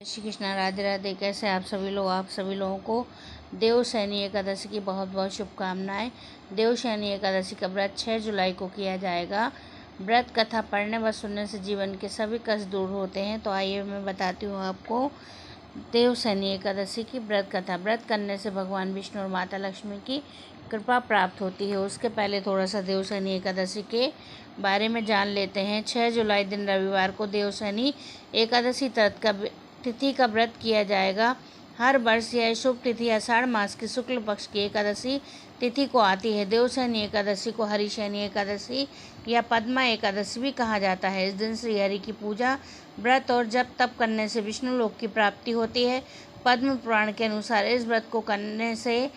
श्री कृष्णा, राधे राधे। कैसे आप सभी लोग? आप सभी लोगों को देवशयनी एकादशी की बहुत बहुत शुभकामनाएं। देवशयनी एकादशी का व्रत 6 जुलाई को किया जाएगा। व्रत कथा पढ़ने व सुनने से जीवन के सभी कष्ट दूर होते हैं। तो आइए मैं बताती हूँ आपको देवशयनी एकादशी की व्रत कथा। व्रत करने से भगवान विष्णु और माता लक्ष्मी की कृपा प्राप्त होती है। उसके पहले थोड़ा सा देवशयनी एकादशी के बारे में जान लेते हैं। 6 जुलाई दिन रविवार को देवशयनी एकादशी तिथि का व्रत किया जाएगा। हर वर्ष यह शुभ तिथि आषाढ़ मास की शुक्ल पक्ष की एकादशी तिथि को आती है। देवशयनी एकादशी को हरिशयनी एकादशी या पद्मा एकादशी भी कहा जाता है। इस दिन श्री हरि की पूजा, व्रत और जप तप करने से विष्णु लोक की प्राप्ति होती है। पद्म पुराण के अनुसार इस व्रत को करने से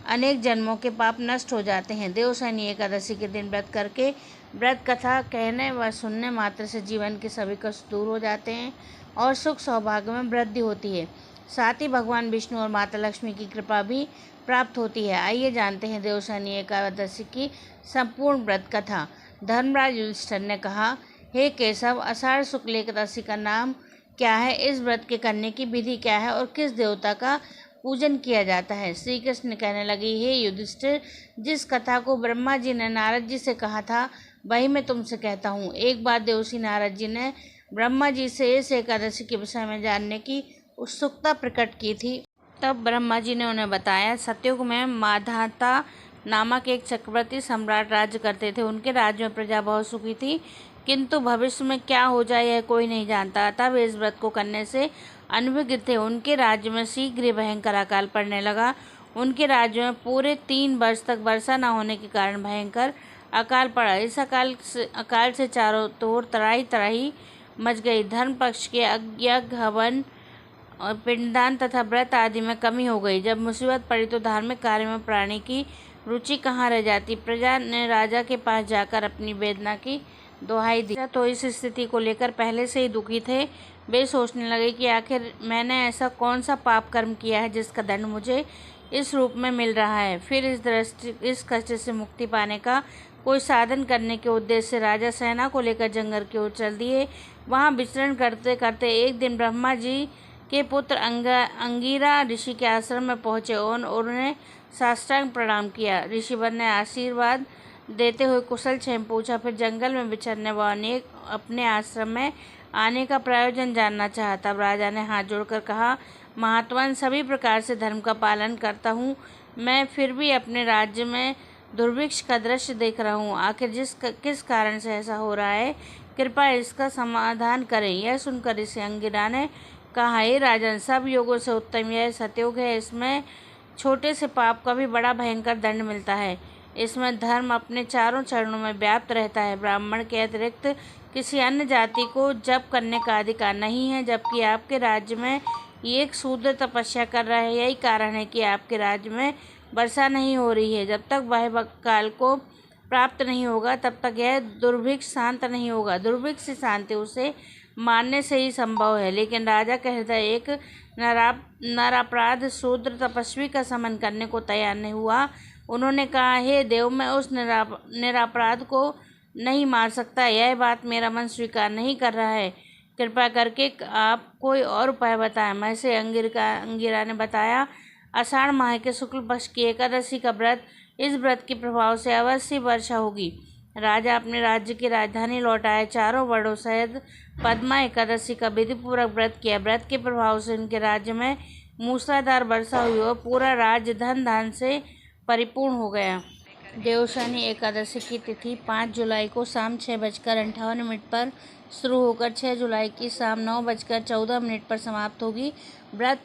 अनेक जन्मों के पाप नष्ट हो जाते हैं। देवशयनी एकादशी के दिन व्रत करके व्रत कथा कहने व सुनने मात्र से जीवन के सभी कष्ट दूर हो जाते हैं और सुख सौभाग्य में वृद्धि होती है। साथ ही भगवान विष्णु और माता लक्ष्मी की कृपा भी प्राप्त होती है। आइए जानते हैं देवशयनी एकादशी की संपूर्ण व्रत कथा। धर्मराज युधिष्ठिर ने कहा, हे केशव, आषाढ़ शुक्ल एकादशी का नाम क्या है? इस व्रत के करने की विधि क्या है और किस देवता का पूजन किया जाता है? श्री कृष्ण कहने लगे, हे युधिष्ठिर, जिस कथा को ब्रह्मा जी ने नारद जी से कहा था वही मैं तुमसे कहता हूँ। एक बार देवर्षि नारद जी ने ब्रह्मा जी से इस एकादशी के विषय में जानने की उत्सुकता प्रकट की थी। तब ब्रह्मा जी ने उन्हें बताया, सतयुग में माधाता नामक एक चक्रवर्ती सम्राट राज्य करते थे। उनके राज्य में प्रजा बहुत सुखी थी, किंतु भविष्य में क्या हो जाए यह कोई नहीं जानता। अतः वे इस व्रत को करने से अनभिज्ञ थे। उनके राज्य में शीघ्र ही भयंकर अकाल पड़ने लगा। उनके राज्य में पूरे 3 वर्ष तक वर्षा न होने के कारण भयंकर अकाल पड़ा। इस अकाल से चारों ओर तराही तराही मच गई। धर्म पक्ष के यज्ञ, हवन और पिंडदान तथा व्रत आदि में कमी हो गई। जब मुसीबत पड़ी तो धार्मिक कार्य में प्राणी की रुचि कहाँ रह जाती। प्रजा ने राजा के पास जाकर अपनी वेदना की दुहाई दी। तो इस स्थिति को लेकर पहले से ही दुखी थे। वे सोचने लगे कि आखिर मैंने ऐसा कौन सा पाप कर्म किया है जिसका दंड मुझे इस रूप में मिल रहा है। फिर इस कष्ट से मुक्ति पाने का कोई साधन करने के उद्देश्य से राजा सेना को लेकर जंगल की ओर चल दिए। वहां विचरण करते करते एक दिन ब्रह्मा जी के पुत्र अंगिरा ऋषि के आश्रम में पहुंचे और उन्हें साष्टांग प्रणाम किया। ऋषिवर ने आशीर्वाद देते हुए कुशल क्षेम पूछा। फिर जंगल में विचरने व अनेक अपने आश्रम में आने का प्रयोजन जानना चाहा। तब राजा ने हाथ जोड़कर कहा, महात्मन, सभी प्रकार से धर्म का पालन करता हूँ मैं, फिर भी अपने राज्य में दुर्भिक्ष का दृश्य देख रहा हूँ। आखिर किस कारण से ऐसा हो रहा है, कृपया इसका समाधान करें। यह सुनकर ऋषि अंगिरा ने कहा, हे राजन, सब योगों से उत्तम यह सतयुग है। इसमें छोटे से पाप का भी बड़ा भयंकर दंड मिलता है। इसमें धर्म अपने चारों चरणों में व्याप्त रहता है। ब्राह्मण के अतिरिक्त किसी अन्य जाति को जप करने का अधिकार नहीं है, जबकि आपके राज्य में एक शूद्र तपस्या कर रहा है। यही कारण है कि आपके राज्य में वर्षा नहीं हो रही है। जब तक वह काल को प्राप्त नहीं होगा तब तक यह दुर्भिक्ष शांत नहीं होगा। दुर्भिक्ष से शांति उसे मारने से ही संभव है। लेकिन राजा का हृदय एक नरापराध शूद्र तपस्वी का समन करने को तैयार नहीं हुआ। उन्होंने कहा, हे देव, मैं उस निरापराध को नहीं मार सकता। यह बात मेरा मन स्वीकार नहीं कर रहा है। कृपया करके आप कोई और उपाय बताएं। महर्षि अंगिरा ने बताया, आषाढ़ माह के शुक्ल पक्ष की एकादशी का व्रत, इस व्रत के प्रभाव से अवश्य वर्षा होगी। राजा अपने राज्य की राजधानी लौट आए। चारों वर्णों सहित पद्मा एकादशी का विधिपूर्वक व्रत किया। व्रत के प्रभाव से उनके राज्य में मूसलाधार वर्षा हुई और पूरा राज्य धन धान से परिपूर्ण हो गया। देवशयनी एकादशी की तिथि 5 जुलाई को शाम 6:58 पर शुरू होकर 6 जुलाई की शाम 9:14 पर समाप्त होगी। व्रत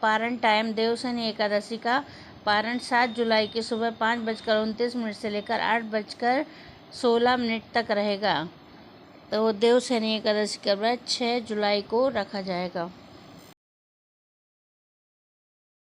पारण टाइम, देवशयनी एकादशी का पारण 7 जुलाई की सुबह 5:29 से लेकर 8:16 तक रहेगा। तो देवशयनी एकादशी का व्रत 6 जुलाई को रखा जाएगा।